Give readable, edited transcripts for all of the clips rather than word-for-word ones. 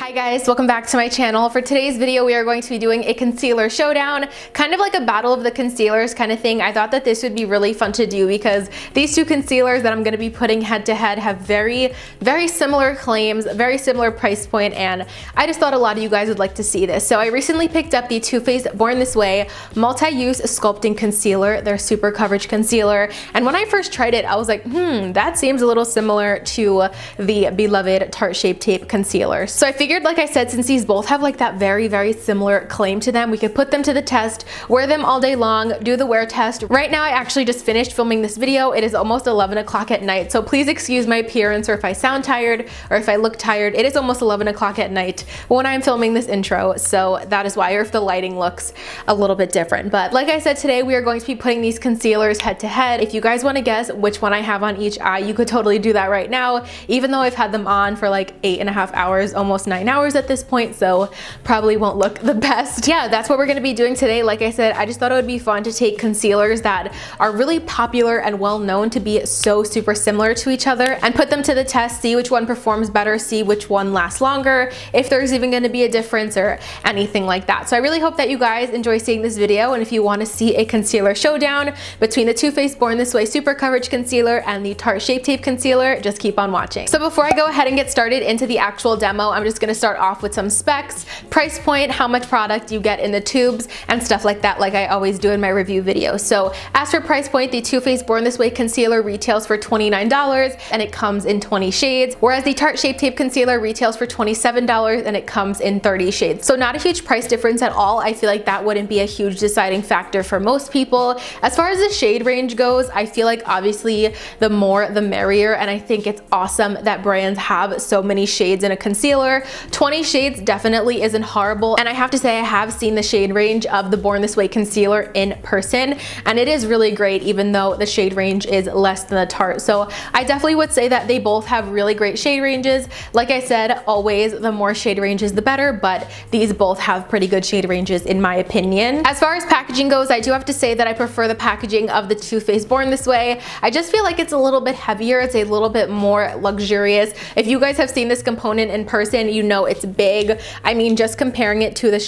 Hi guys, welcome back to my channel. For today's video, we are going to be doing a concealer showdown, kind of like a battle of the concealers kind of thing. I thought that this would be really fun to do because these two concealers that I'm going to be putting head to head have very similar claims, very similar price point, and I just thought a lot of you guys would like to see this. So I recently picked up the Too Faced Born This Way Multi-Use Sculpting Concealer, their Super Coverage Concealer, and when I first tried it, I was like, that seems a little similar to the beloved Tarte Shape Tape Concealer. So I figured, like I said, since these both have like that very similar claim to them, we could put them to the test, wear them all day long, do the wear test. Right now I actually just finished filming this video. It is almost 11 o'clock at night, so please excuse my appearance or if I sound tired or if I look tired. It is almost 11 o'clock at night when I'm filming this intro, so that is why, or if the lighting looks a little bit different. But like I said, today we are going to be putting these concealers head to head. If you guys want to guess which one I have on each eye, you could totally do that right now, even though I've had them on for like 8.5 hours, almost 9 hours at this point, so probably won't look the best. Yeah, that's what we're going to be doing today. Like I said, I just thought it would be fun to take concealers that are really popular and well known to be so super similar to each other and put them to the test, see which one performs better, see which one lasts longer, if there's even going to be a difference or anything like that. So I really hope that you guys enjoy seeing this video, and if you want to see a concealer showdown between the Too Faced Born This Way Super Coverage Concealer and the Tarte Shape Tape Concealer, just keep on watching. So before I go ahead and get started into the actual demo, I'm just going to start off with some specs, price point, how much product you get in the tubes, and stuff like that, like I always do in my review videos. So as for price point, the Too Faced Born This Way Concealer retails for $29 and it comes in 20 shades, whereas the Tarte Shape Tape Concealer retails for $27 and it comes in 30 shades. So not a huge price difference at all. I feel like that wouldn't be a huge deciding factor for most people. As far as the shade range goes, I feel like obviously the more the merrier, and I think it's awesome that brands have so many shades in a concealer. 20 shades definitely isn't horrible, and I have to say I have seen the shade range of the Born This Way concealer in person, and it is really great even though the shade range is less than the Tarte. So I definitely would say that they both have really great shade ranges. Like I said, always the more shade ranges the better, but these both have pretty good shade ranges in my opinion. As far as packaging goes, I do have to say that I prefer the packaging of the Too Faced Born This Way. I just feel like it's a little bit heavier, it's a little bit more luxurious. If you guys have seen this component in person, you know it's big. I mean, just comparing it to the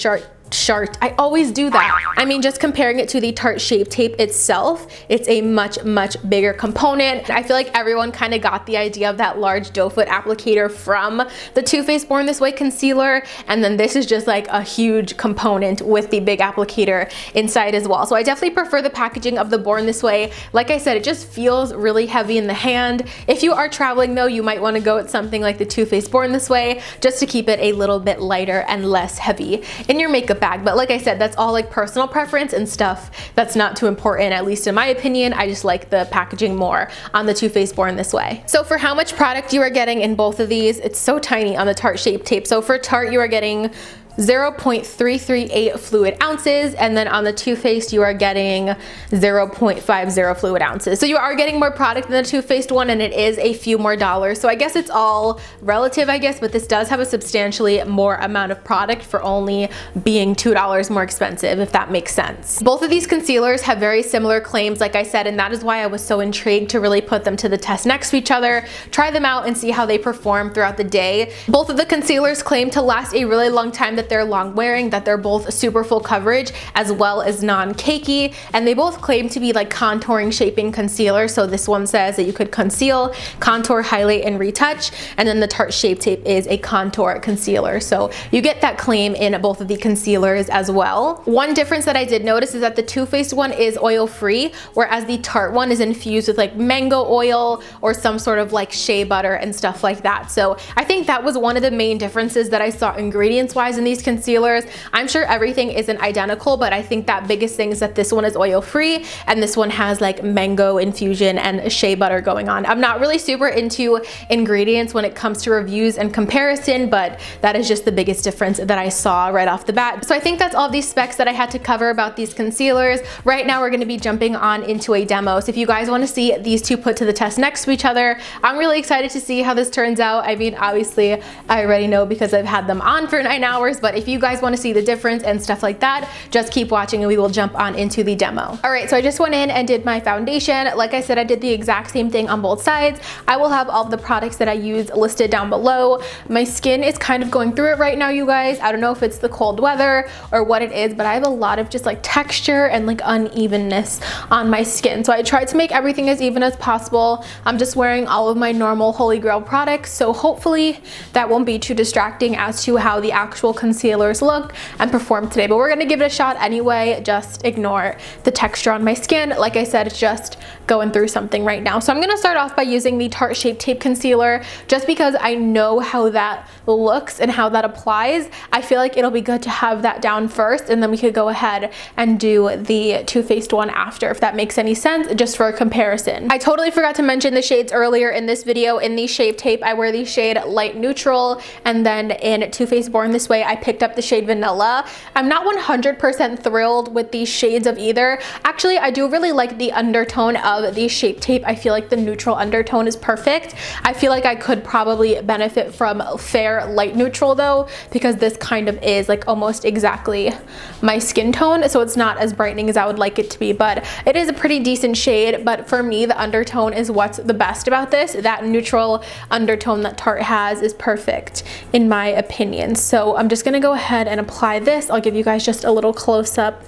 I always do that. I mean, just comparing it to the Tarte Shape Tape itself, it's a much bigger component. I feel like everyone kind of got the idea of that large doe foot applicator from the Too Faced Born This Way concealer, and then this is just like a huge component with the big applicator inside as well. So I definitely prefer the packaging of the Born This Way. Like I said, it just feels really heavy in the hand. If you are traveling though, you might want to go with something like the Too Faced Born This Way just to keep it a little bit lighter and less heavy in your makeup bag. But like I said, that's all like personal preference and stuff that's not too important, at least in my opinion. I just like the packaging more on the Too Faced Born This Way. So for how much product you are getting in both of these, it's so tiny on the Tarte Shape Tape. So for Tarte, you are getting 0.338 fluid ounces, and then on the Too Faced you are getting 0.50 fluid ounces. So you are getting more product than the Too Faced one, and it is a few more dollars. So I guess it's all relative, I guess, but this does have a substantially more amount of product for only being $2 more expensive, if that makes sense. Both of these concealers have very similar claims, like I said, and that is why I was so intrigued to really put them to the test next to each other, try them out and see how they perform throughout the day. Both of the concealers claim to last a really long time, that they're long wearing, that they're both super full coverage as well as non-cakey, and they both claim to be like contouring shaping concealer. So this one says that you could conceal, contour, highlight, and retouch, and then the Tarte Shape Tape is a contour concealer. So you get that claim in both of the concealers as well. One difference that I did notice is that the Too Faced one is oil free, whereas the Tarte one is infused with like mango oil or some sort of like shea butter and stuff like that. So I think that was one of the main differences that I saw ingredients wise in these concealers. I'm sure everything isn't identical, but I think that biggest thing is that this one is oil free and this one has like mango infusion and shea butter going on. I'm not really super into ingredients when it comes to reviews and comparison, but that is just the biggest difference that I saw right off the bat. So I think that's all these specs that I had to cover about these concealers. Right now we're going to be jumping on into a demo. So if you guys want to see these two put to the test next to each other, I'm really excited to see how this turns out. I mean, obviously I already know because I've had them on for 9 hours, but if you guys want to see the difference and stuff like that, just keep watching and we will jump on into the demo. All right, so I just went in and did my foundation. Like I said, I did the exact same thing on both sides. I will have all of the products that I use listed down below. My skin is kind of going through it right now, you guys. I don't know if it's the cold weather or what it is, but I have a lot of just like texture and like unevenness on my skin. So I tried to make everything as even as possible. I'm just wearing all of my normal Holy Grail products, so hopefully that won't be too distracting as to how the actual concealers look and perform today. But we're gonna give it a shot anyway. Just ignore the texture on my skin. Like I said, it's just going through something right now. So I'm gonna start off by using the Tarte Shape Tape Concealer just because I know how that looks and how that applies. I feel like it'll be good to have that down first, and then we could go ahead and do the Too Faced one after, if that makes any sense, just for a comparison. I totally forgot to mention the shades earlier in this video. In the Shape Tape, I wear the shade Light Neutral, and then in Too Faced Born This Way, I picked up the shade Vanilla. I'm not 100% thrilled with these shades of either. Actually, I do really like the undertone of the Shape Tape. I feel like the neutral undertone is perfect. I feel like I could probably benefit from fair light neutral though, because this kind of is like almost exactly my skin tone, so it's not as brightening as I would like it to be, but it is a pretty decent shade. But for me, the undertone is what's the best about this. That neutral undertone that Tarte has is perfect in my opinion. So I'm just gonna go ahead and apply this. I'll give you guys just a little close-up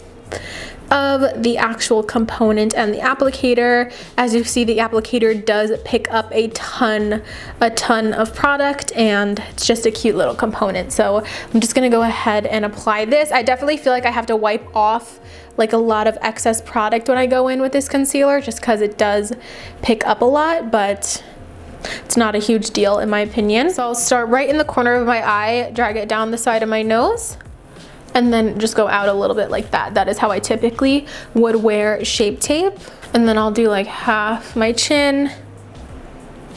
of the actual component and the applicator. As you see, the applicator does pick up a ton of product, and it's just a cute little component. So I'm just gonna go ahead and apply this. I definitely feel like I have to wipe off like a lot of excess product when I go in with this concealer, just because it does pick up a lot, but it's not a huge deal in my opinion. So I'll start right in the corner of my eye, drag it down the side of my nose, and then just go out a little bit like that. That is how I typically would wear Shape Tape. And then I'll do like half my chin,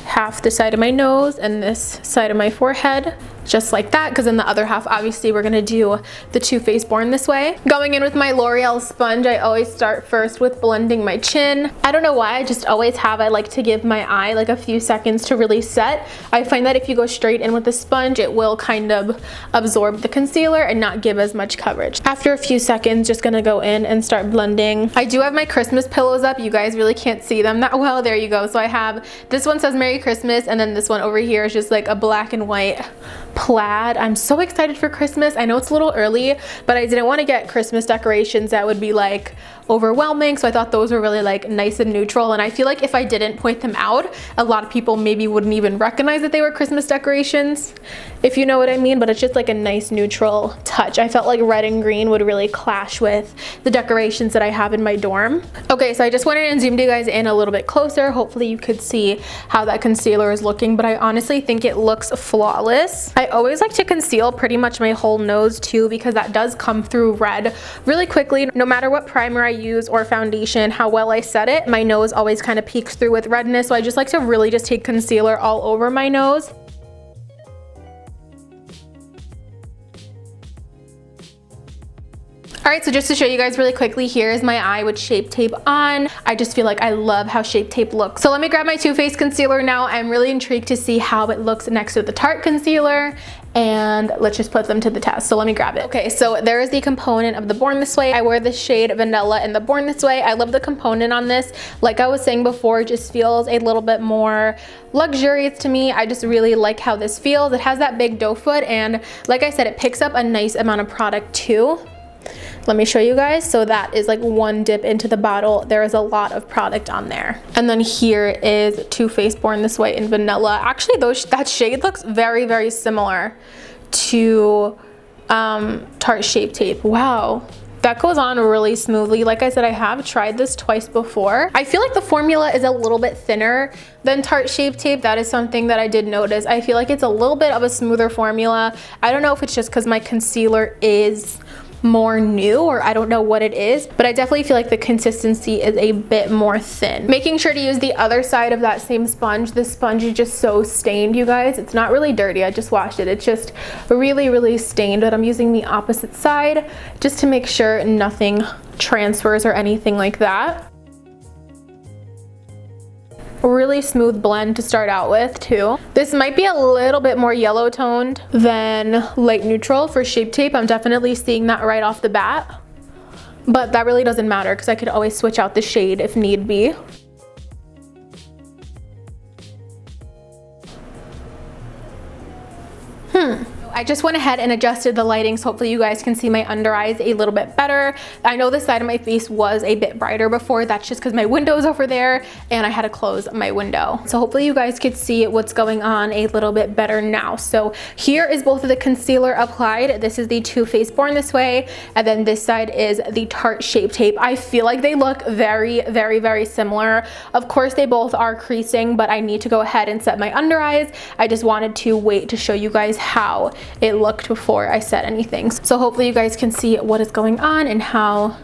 half the side of my nose, and this side of my forehead, just like that, because in the other half, obviously, we're gonna do the Too Faced Born This Way. Going in with my L'Oreal sponge, I always start first with blending my chin. I don't know why, I just always have. I like to give my eye like a few seconds to really set. I find that if you go straight in with the sponge, it will kind of absorb the concealer and not give as much coverage. After a few seconds, just gonna go in and start blending. I do have my Christmas pillows up. You guys really can't see them that well. There you go. So I have, this one says Merry Christmas, and then this one over here is just like a black and white plaid. I'm so excited for Christmas. I know it's a little early, but I didn't want to get Christmas decorations that would be like overwhelming, so I thought those were really like nice and neutral. And I feel like if I didn't point them out, a lot of people maybe wouldn't even recognize that they were Christmas decorations, if you know what I mean. But it's just like a nice neutral touch. I felt like red and green would really clash with the decorations that I have in my dorm. Okay, so I just went in and zoomed you guys in a little bit closer. Hopefully you could see how that concealer is looking, but I honestly think it looks flawless. I always like to conceal pretty much my whole nose too, because that does come through red really quickly. No matter what primer I use or foundation, how well I set it, my nose always kind of peeks through with redness. So I just like to really just take concealer all over my nose. All right, so just to show you guys really quickly, here is my eye with Shape Tape on. I just feel like I love how Shape Tape looks. So let me grab my Too Faced concealer now. I'm really intrigued to see how it looks next to the Tarte concealer, and let's just put them to the test. So let me grab it. Okay, so there is the component of the Born This Way. I wear the shade Vanilla in the Born This Way. I love the component on this. Like I was saying before, it just feels a little bit more luxurious to me. I just really like how this feels. It has that big doe foot, and like I said, it picks up a nice amount of product too. Let me show you guys. So that is like one dip into the bottle. There is a lot of product on there. And then here is Too Faced Born This Way in Vanilla. Actually, that shade looks very, very similar to Tarte Shape Tape. Wow. That goes on really smoothly. Like I said, I have tried this twice before. I feel like the formula is a little bit thinner than Tarte Shape Tape. That is something that I did notice. I feel like it's a little bit of a smoother formula. I don't know if it's just because my concealer is more new, or I don't know what it is, but I definitely feel like the consistency is a bit more thin. Making sure to use the other side of that same sponge. This sponge is just so stained, you guys. It's not really dirty, I just washed it. It's just really, really stained, but I'm using the opposite side just to make sure nothing transfers or anything like that. really smooth blend to start out with too. This might be a little bit more yellow toned than light neutral for Shape Tape. I'm definitely seeing that right off the bat, but that really doesn't matter because I could always switch out the shade if need be. I just went ahead and adjusted the lighting so hopefully you guys can see my under eyes a little bit better. I know this side of my face was a bit brighter before. That's just because my window's over there and I had to close my window. So hopefully you guys could see what's going on a little bit better now. So here is both of the concealer applied. This is the Too Faced Born This Way, and then this side is the Tarte Shape Tape. I feel like they look very similar. Of course they both are creasing, but I need to go ahead and set my under eyes. I just wanted to wait to show you guys how it looked before I said anything. So hopefully you guys can see what is going on and how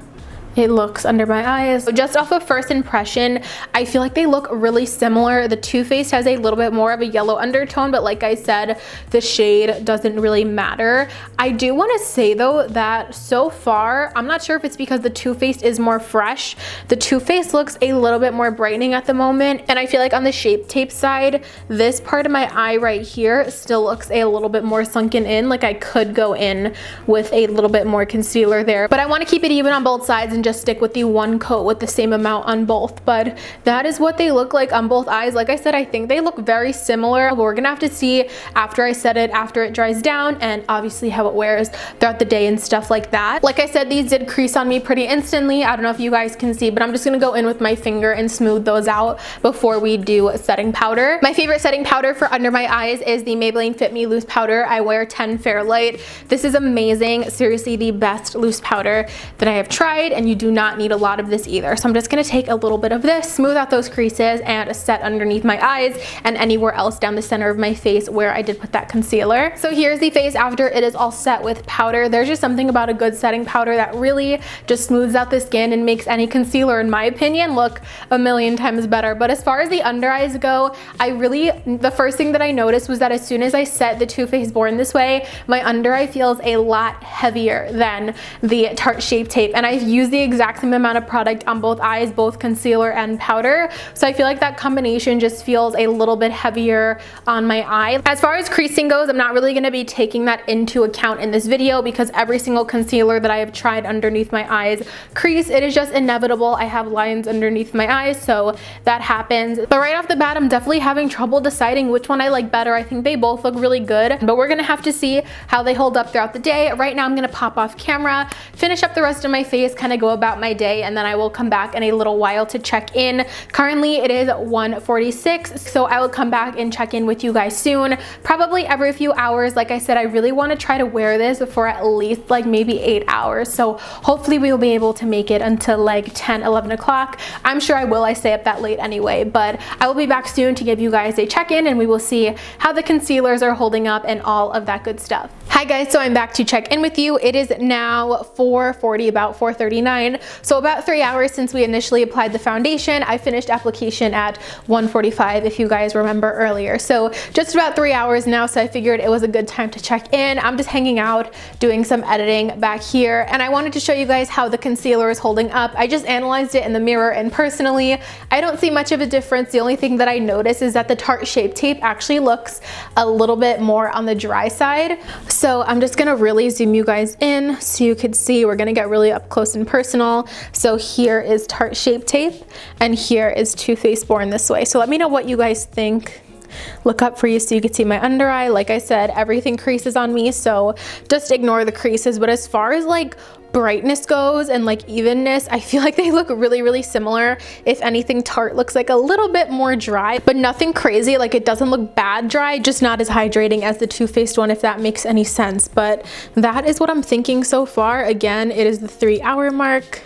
it looks under my eyes. So just off of first impression, I feel like they look really similar. The Too Faced has a little bit more of a yellow undertone, but like I said, the shade doesn't really matter. I do want to say though that so far, I'm not sure if it's because the Too Faced is more fresh. The Too Faced looks a little bit more brightening at the moment, and I feel like on the Shape Tape side, this part of my eye right here still looks a little bit more sunken in. Like I could go in with a little bit more concealer there, but I want to keep it even on both sides and just stick with the one coat with the same amount on both. But that is what they look like on both eyes. Like I said, I think they look very similar, but we're gonna have to see after I set it, after it dries down, and obviously how it wears throughout the day and stuff like that. Like I said, these did crease on me pretty instantly. I don't know if you guys can see, but I'm just gonna go in with my finger and smooth those out before we do setting powder. My favorite setting powder for under my eyes is the Maybelline Fit Me Loose Powder. I wear 10 Fairlight. This is amazing. Seriously, the best loose powder that I have tried, and you do not need a lot of this either. So I'm just gonna take a little bit of this, smooth out those creases, and set underneath my eyes and anywhere else down the center of my face where I did put that concealer. So here's the face after it is all set with powder. There's just something about a good setting powder that really just smooths out the skin and makes any concealer, in my opinion, look a million times better. But as far as the under eyes go, the first thing that I noticed was that as soon as I set the Too Faced Born This Way, my under eye feels a lot heavier than the Tarte Shape Tape, and I've used the exact same amount of product on both eyes, both concealer and powder. So I feel like that combination just feels a little bit heavier on my eye. As far as creasing goes, I'm not really going to be taking that into account in this video because every single concealer that I have tried underneath my eyes crease. It is just inevitable. I have lines underneath my eyes, so that happens. But right off the bat, I'm definitely having trouble deciding which one I like better. I think they both look really good, but we're gonna have to see how they hold up throughout the day. Right now I'm gonna pop off camera, finish up the rest of my face, kind of go about my day, and then I will come back in a little while to check in. Currently it is 1:46, so I will come back and check in with you guys soon, probably every few hours. Like I said, I really want to try to wear this for at least like maybe 8 hours, so hopefully we will be able to make it until like 10-11 o'clock. I'm sure I will. I stay up that late anyway, but I will be back soon to give you guys a check-in, and we will see how the concealers are holding up and all of that good stuff. Hi guys, so I'm back to check in with you. It is now 4:40, about 4:39, so about 3 hours since we initially applied the foundation. I finished application at 1:45 if you guys remember earlier, so just about 3 hours now, so I figured it was a good time to check in. I'm just hanging out doing some editing back here, and I wanted to show you guys how the concealer is holding up. I just analyzed it in the mirror, and personally I don't see much of a difference. The only thing that I notice is that the Tarte Shape Tape actually looks a little bit more on the dry side. So I'm just gonna really zoom you guys in so you could see. We're gonna get really up close and personal. So here is Tarte Shape Tape, and here is Too Faced Born This Way. So let me know what you guys think. Look up for you so you can see my under eye. Like I said, everything creases on me, so just ignore the creases. But as far as like brightness goes and like evenness, I feel like they look really similar. If anything, Tarte looks like a little bit more dry, but nothing crazy. Like it doesn't look bad dry, just not as hydrating as the Too Faced one, if that makes any sense. But that is what I'm thinking so far. Again, it is the 3 hour mark,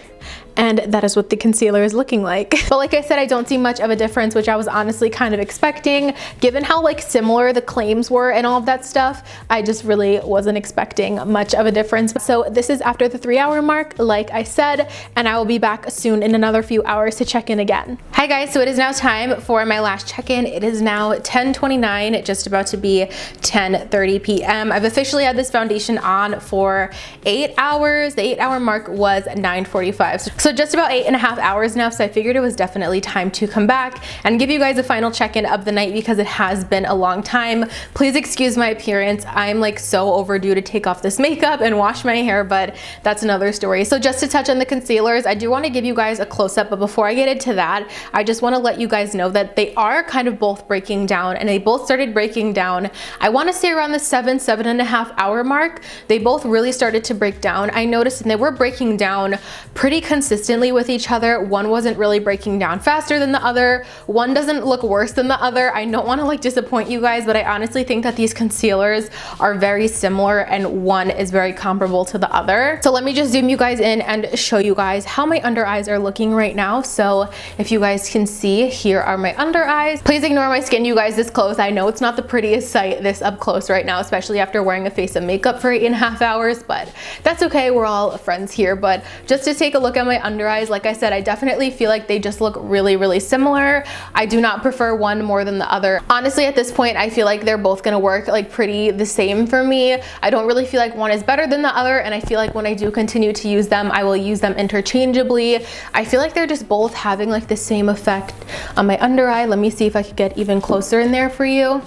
and that is what the concealer is looking like. But like I said, I don't see much of a difference, which I was honestly kind of expecting. Given how like similar the claims were and all of that stuff, I just really wasn't expecting much of a difference. So this is after the 3 hour mark, like I said, and I will be back soon in another few hours to check in again. Hi guys, so it is now time for my last check-in. It is now 10:29, just about to be 10:30 p.m. I've officially had this foundation on for 8 hours. The 8 hour mark was 9:45. So just about 8.5 hours now, so I figured it was definitely time to come back and give you guys a final check-in of the night because it has been a long time. Please excuse my appearance. I'm like so overdue to take off this makeup and wash my hair, but that's another story. So just to touch on the concealers, I do want to give you guys a close-up, but before I get into that, I just want to let you guys know that they are kind of both breaking down, and they both started breaking down, I want to say around the 7.5 hour mark. They both really started to break down. I noticed, and they were breaking down pretty consistently with each other. One wasn't really breaking down faster than the other. One doesn't look worse than the other. I don't want to like disappoint you guys, but I honestly think that these concealers are very similar and one is very comparable to the other. So let me just zoom you guys in and show you guys how my under eyes are looking right now. So if you guys can see, here are my under eyes. Please ignore my skin, you guys, this close. I know it's not the prettiest sight this up close right now, especially after wearing a face of makeup for 8.5 hours, but that's okay. We're all friends here. But just to take a look at my under eyes, like I said, I definitely feel like they just look really, really similar. I do not prefer one more than the other. Honestly, at this point, I feel like they're both gonna work like pretty the same for me. I don't really feel like one is better than the other, and I feel like when I do continue to use them, I will use them interchangeably. I feel like they're just both having like the same effect on my under eye. Let me see if I could get even closer in there for you.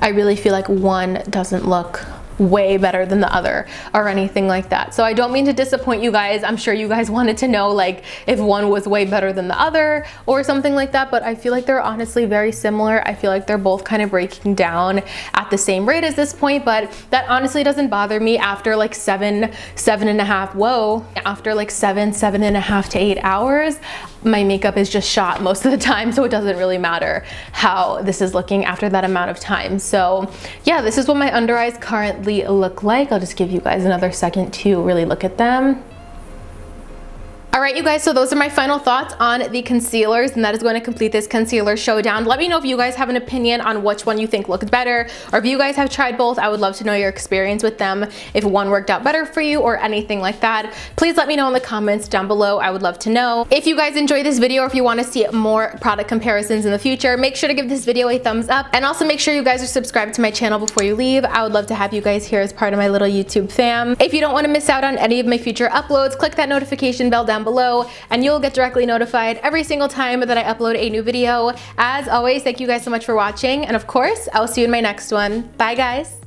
I really feel like one doesn't look way better than the other or anything like that. So I don't mean to disappoint you guys. I'm sure you guys wanted to know like if one was way better than the other or something like that, but I feel like they're honestly very similar. I feel like they're both kind of breaking down at the same rate at this point, but that honestly doesn't bother me after like after like 7.5 to 8 hours. My makeup is just shot most of the time, so it doesn't really matter how this is looking after that amount of time. So yeah, this is what my under eyes currently look like. I'll just give you guys another second to really look at them. All right, you guys, so those are my final thoughts on the concealers, and that is going to complete this concealer showdown. Let me know if you guys have an opinion on which one you think looked better, or if you guys have tried both. I would love to know your experience with them, if one worked out better for you or anything like that. Please let me know in the comments down below. I would love to know. If you guys enjoyed this video, or if you want to see more product comparisons in the future, make sure to give this video a thumbs up, and also make sure you guys are subscribed to my channel before you leave. I would love to have you guys here as part of my little YouTube fam. If you don't want to miss out on any of my future uploads, click that notification bell down below and you'll get directly notified every single time that I upload a new video. As always, thank you guys so much for watching, and of course, I'll see you in my next one. Bye guys.